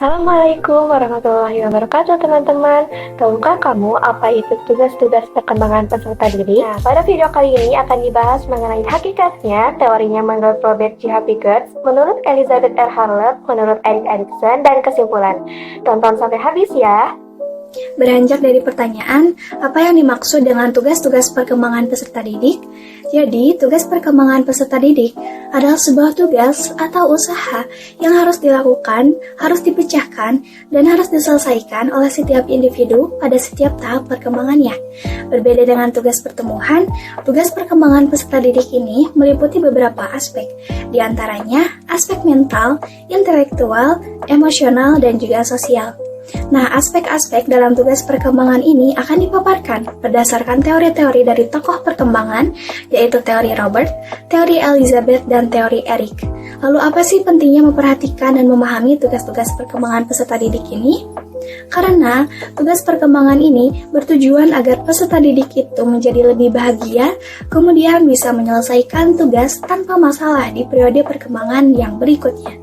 Assalamualaikum warahmatullahi wabarakatuh teman-teman. Tahukah kamu apa itu tugas-tugas perkembangan peserta didik? Nah, pada video kali ini akan dibahas mengenai hakikatnya, teorinya menurut Robert J. Havigers, menurut Elizabeth R. Harlow, menurut Erik Erikson, dan kesimpulan. Tonton sampai habis ya. Beranjak dari pertanyaan, apa yang dimaksud dengan tugas-tugas perkembangan peserta didik? Jadi, tugas perkembangan peserta didik adalah sebuah tugas atau usaha yang harus dilakukan, harus dipecahkan, dan harus diselesaikan oleh setiap individu pada setiap tahap perkembangannya. Berbeda dengan tugas pertemuan, tugas perkembangan peserta didik ini meliputi beberapa aspek, di antaranya aspek mental, intelektual, emosional, dan juga sosial. Nah, aspek-aspek dalam tugas perkembangan ini akan dipaparkan berdasarkan teori-teori dari tokoh perkembangan, yaitu teori Robert, teori Elizabeth, dan teori Erik. Lalu apa sih pentingnya memperhatikan dan memahami tugas-tugas perkembangan peserta didik ini? Karena tugas perkembangan ini bertujuan agar peserta didik itu menjadi lebih bahagia, kemudian bisa menyelesaikan tugas tanpa masalah di periode perkembangan yang berikutnya.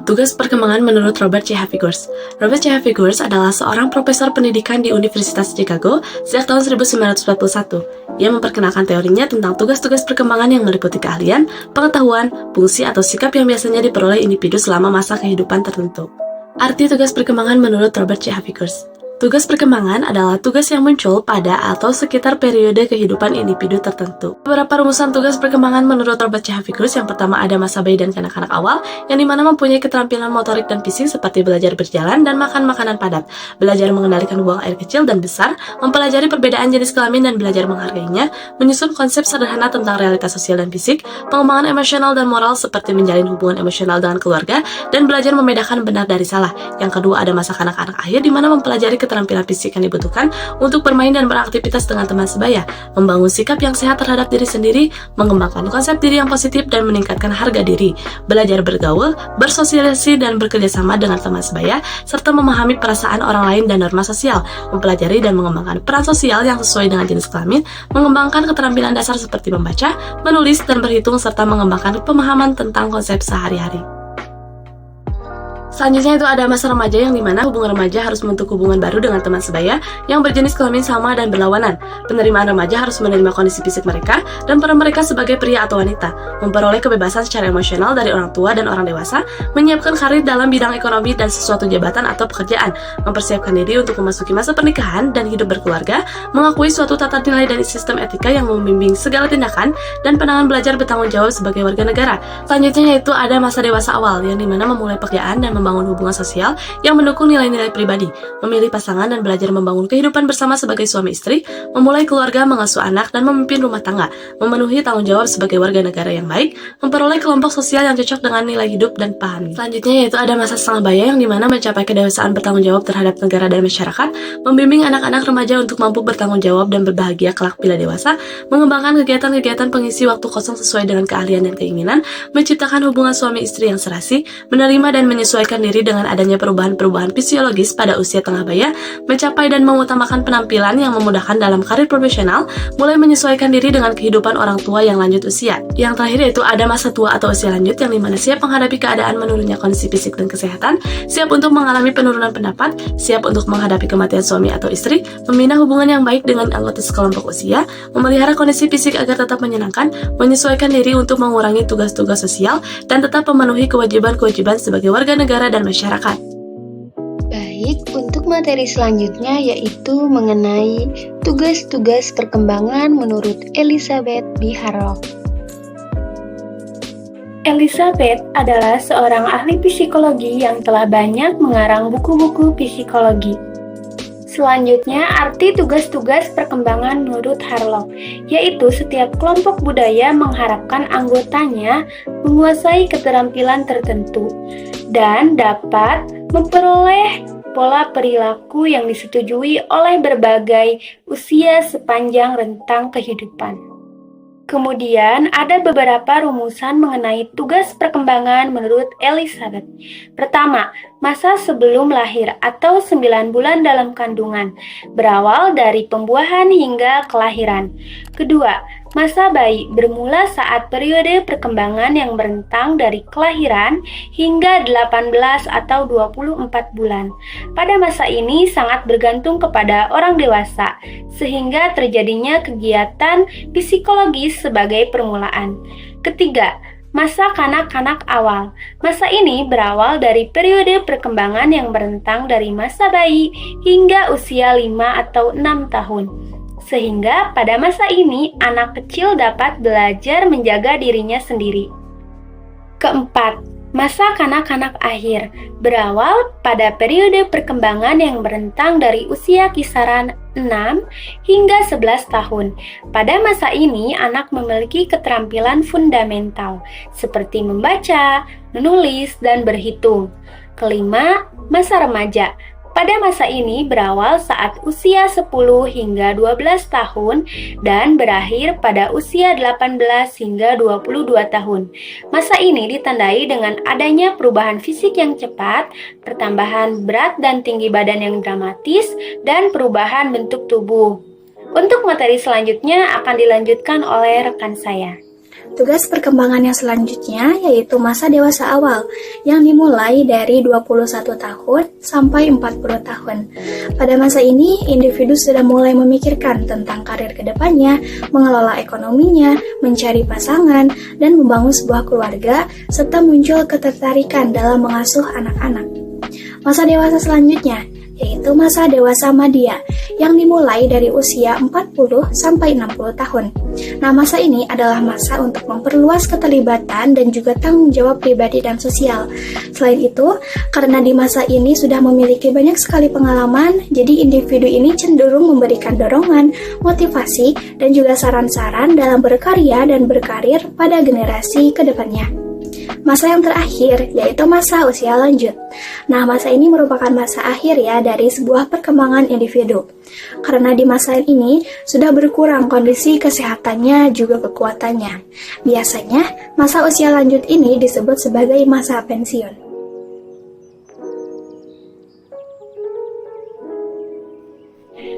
Tugas perkembangan menurut Robert J. Havigers. Robert J. Havigers adalah seorang profesor pendidikan di Universitas Chicago sejak tahun 1941. Ia memperkenalkan teorinya tentang tugas-tugas perkembangan yang meliputi keahlian, pengetahuan, fungsi atau sikap yang biasanya diperoleh individu selama masa kehidupan tertentu. Arti tugas perkembangan menurut Robert J. Havigers. Tugas perkembangan adalah tugas yang muncul pada atau sekitar periode kehidupan individu tertentu. Beberapa rumusan tugas perkembangan menurut Robert J. Havigers. Yang pertama ada masa bayi dan kanak-kanak awal, yang dimana mempunyai keterampilan motorik dan fisik seperti belajar berjalan dan makan makanan padat, belajar mengendalikan buang air kecil dan besar, mempelajari perbedaan jenis kelamin dan belajar menghargainya, menyusun konsep sederhana tentang realitas sosial dan fisik, pengembangan emosional dan moral seperti menjalin hubungan emosional dengan keluarga, dan belajar membedakan benar dari salah. Yang kedua ada masa kanak-kanak akhir, di mana mempelajari keterampilan fisik yang dibutuhkan untuk bermain dan beraktivitas dengan teman sebaya, membangun sikap yang sehat terhadap diri sendiri, mengembangkan konsep diri yang positif dan meningkatkan harga diri, belajar bergaul, bersosialisasi dan bekerjasama dengan teman sebaya, serta memahami perasaan orang lain dan norma sosial, mempelajari dan mengembangkan peran sosial yang sesuai dengan jenis kelamin, mengembangkan keterampilan dasar seperti membaca, menulis, dan berhitung, serta mengembangkan pemahaman tentang konsep sehari-hari. Selanjutnya itu ada masa remaja, yang dimana hubungan remaja harus membentuk hubungan baru dengan teman sebaya yang berjenis kelamin sama dan berlawanan. Penerimaan remaja harus menerima kondisi fisik mereka dan peran mereka sebagai pria atau wanita, memperoleh kebebasan secara emosional dari orang tua dan orang dewasa, menyiapkan karir dalam bidang ekonomi dan sesuatu jabatan atau pekerjaan, mempersiapkan diri untuk memasuki masa pernikahan dan hidup berkeluarga, mengakui suatu tata nilai dan sistem etika yang membimbing segala tindakan, dan pandangan belajar bertanggung jawab sebagai warga negara. Selanjutnya yaitu ada masa dewasa awal, yang dimana memulai pekerjaan dan membangun hubungan sosial yang mendukung nilai-nilai pribadi, memilih pasangan dan belajar membangun kehidupan bersama sebagai suami istri, memulai keluarga, mengasuh anak, dan memimpin rumah tangga, memenuhi tanggung jawab sebagai warga negara yang baik, memperoleh kelompok sosial yang cocok dengan nilai hidup dan pahami. Selanjutnya yaitu ada masa setengah baya, yang dimana mencapai kedewasaan bertanggung jawab terhadap negara dan masyarakat, membimbing anak-anak remaja untuk mampu bertanggung jawab dan berbahagia kelak bila dewasa, mengembangkan kegiatan-kegiatan pengisi waktu kosong sesuai dengan keahlian dan keinginan, menciptakan hubungan suami istri yang serasi, menerima dan menyesuaikan diri dengan adanya perubahan-perubahan fisiologis pada usia tengah baya, mencapai dan mengutamakan penampilan yang memudahkan dalam karir profesional, mulai menyesuaikan diri dengan kehidupan orang tua yang lanjut usia. Yang terakhir yaitu ada masa tua atau usia lanjut, yang dimana siap menghadapi keadaan menurunnya kondisi fisik dan kesehatan, siap untuk mengalami penurunan pendapat, siap untuk menghadapi kematian suami atau istri, membina hubungan yang baik dengan anggota sekelompok usia, memelihara kondisi fisik agar tetap menyenangkan, menyesuaikan diri untuk mengurangi tugas-tugas sosial, dan tetap memenuhi kewajiban-kewajiban sebagai warga negara dan masyarakat. Baik, untuk materi selanjutnya yaitu mengenai tugas-tugas perkembangan menurut Elizabeth B. Harlow. Elizabeth adalah seorang ahli psikologi yang telah banyak mengarang buku-buku psikologi. Selanjutnya, arti tugas-tugas perkembangan menurut Harlow, yaitu setiap kelompok budaya mengharapkan anggotanya menguasai keterampilan tertentu dan dapat memperoleh pola perilaku yang disetujui oleh berbagai usia sepanjang rentang kehidupan. Kemudian ada beberapa rumusan mengenai tugas perkembangan menurut Elizabeth. Pertama, masa sebelum lahir atau 9 bulan dalam kandungan, berawal dari pembuahan hingga kelahiran. Kedua, Masa bayi bermula saat periode perkembangan yang berentang dari kelahiran hingga 18 atau 24 bulan. Pada masa ini sangat bergantung kepada orang dewasa, sehingga terjadinya kegiatan psikologis sebagai permulaan. Ketiga, masa kanak-kanak awal. Masa ini berawal dari periode perkembangan yang berentang dari masa bayi hingga usia 5 atau 6 tahun. Sehingga pada masa ini anak kecil dapat belajar menjaga dirinya sendiri. Keempat, masa kanak-kanak akhir berawal pada periode perkembangan yang berentang dari usia kisaran 6 hingga 11 tahun. Pada masa ini anak memiliki keterampilan fundamental seperti membaca, menulis, dan berhitung. Kelima, masa remaja. Pada masa ini berawal saat usia 10 hingga 12 tahun dan berakhir pada usia 18 hingga 22 tahun. Masa ini ditandai dengan adanya perubahan fisik yang cepat, pertambahan berat dan tinggi badan yang dramatis, dan perubahan bentuk tubuh. Untuk materi selanjutnya akan dilanjutkan oleh rekan saya. Tugas perkembangan yang selanjutnya yaitu masa dewasa awal yang dimulai dari 21 tahun sampai 40 tahun. Pada masa ini, individu sudah mulai memikirkan tentang karir kedepannya, mengelola ekonominya, mencari pasangan, dan membangun sebuah keluarga, serta muncul ketertarikan dalam mengasuh anak-anak. Masa dewasa selanjutnya yaitu masa dewasa madya yang dimulai dari usia 40 sampai 60 tahun. Nah, masa ini adalah masa untuk memperluas keterlibatan dan juga tanggung jawab pribadi dan sosial. Selain itu, karena di masa ini sudah memiliki banyak sekali pengalaman, jadi individu ini cenderung memberikan dorongan, motivasi, dan juga saran-saran dalam berkarya dan berkarir pada generasi kedepannya. Masa yang terakhir yaitu masa usia lanjut. Nah, masa ini merupakan masa akhir ya dari sebuah perkembangan individu. Karena di masa ini sudah berkurang kondisi kesehatannya juga kekuatannya. Biasanya, masa usia lanjut ini disebut sebagai masa pensiun.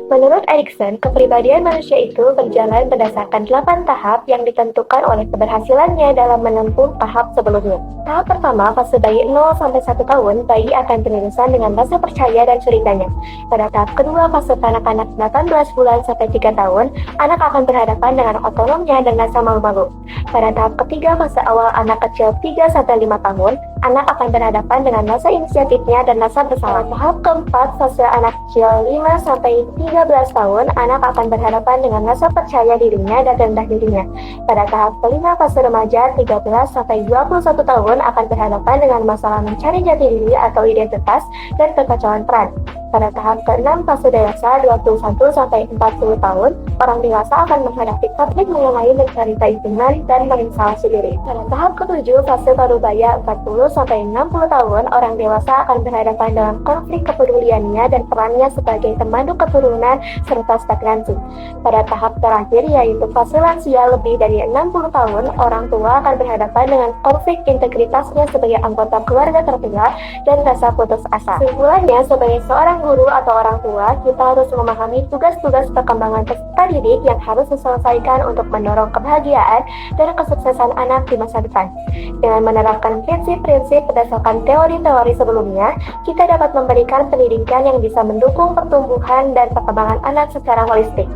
Menurut Erikson, kepribadian manusia itu berjalan berdasarkan 8 tahap yang ditentukan oleh keberhasilannya dalam menempuh tahap sebelumnya. Tahap pertama, fase bayi 0 sampai 1 tahun, bayi akan berurusan dengan rasa percaya dan curiganya. Pada tahap kedua, fase kanak-kanak 18 bulan sampai 3 tahun, anak akan berhadapan dengan otonomnya dan rasa malu-malu. Pada tahap ketiga, fase awal anak kecil 3 sampai 5 tahun, anak akan berhadapan dengan rasa inisiatifnya dan rasa bersalah. Tahap keempat, fase anak kecil 5 sampai 13 tahun, anak akan berhadapan dengan rasa percaya dirinya dan rendah dirinya. Pada tahap kelima, fase remaja 13 sampai 21 tahun akan berhadapan dengan masalah mencari jati diri atau identitas dan kekacauan peran. Pada tahap ke-6, fase dewasa 21 sampai 40 tahun, orang dewasa akan menghadapi konflik mengenai mencari keuntungan dan mengisolasi diri. Pada tahap ke-7, fase parubaya 40 sampai 60 tahun, orang dewasa akan berhadapan dengan konflik kepeduliannya dan perannya sebagai pemandu keturunan serta stagnansi. Pada tahap terakhir, yaitu fase lansia lebih dari 60 tahun, orang tua akan berhadapan dengan konflik integritasnya sebagai anggota keluarga tertua dan rasa putus asa. Kesimpulannya, sebagai seorang guru atau orang tua, kita harus memahami tugas-tugas perkembangan peserta didik yang harus diselesaikan untuk mendorong kebahagiaan dan kesuksesan anak di masa depan. Dengan menerapkan prinsip-prinsip berdasarkan teori-teori sebelumnya, kita dapat memberikan pendidikan yang bisa mendukung pertumbuhan dan perkembangan anak secara holistik.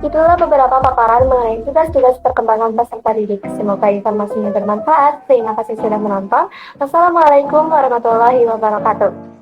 Itulah beberapa paparan mengenai tugas-tugas perkembangan peserta didik. Semoga informasinya bermanfaat. Terima kasih sudah menonton. Wassalamualaikum warahmatullahi wabarakatuh.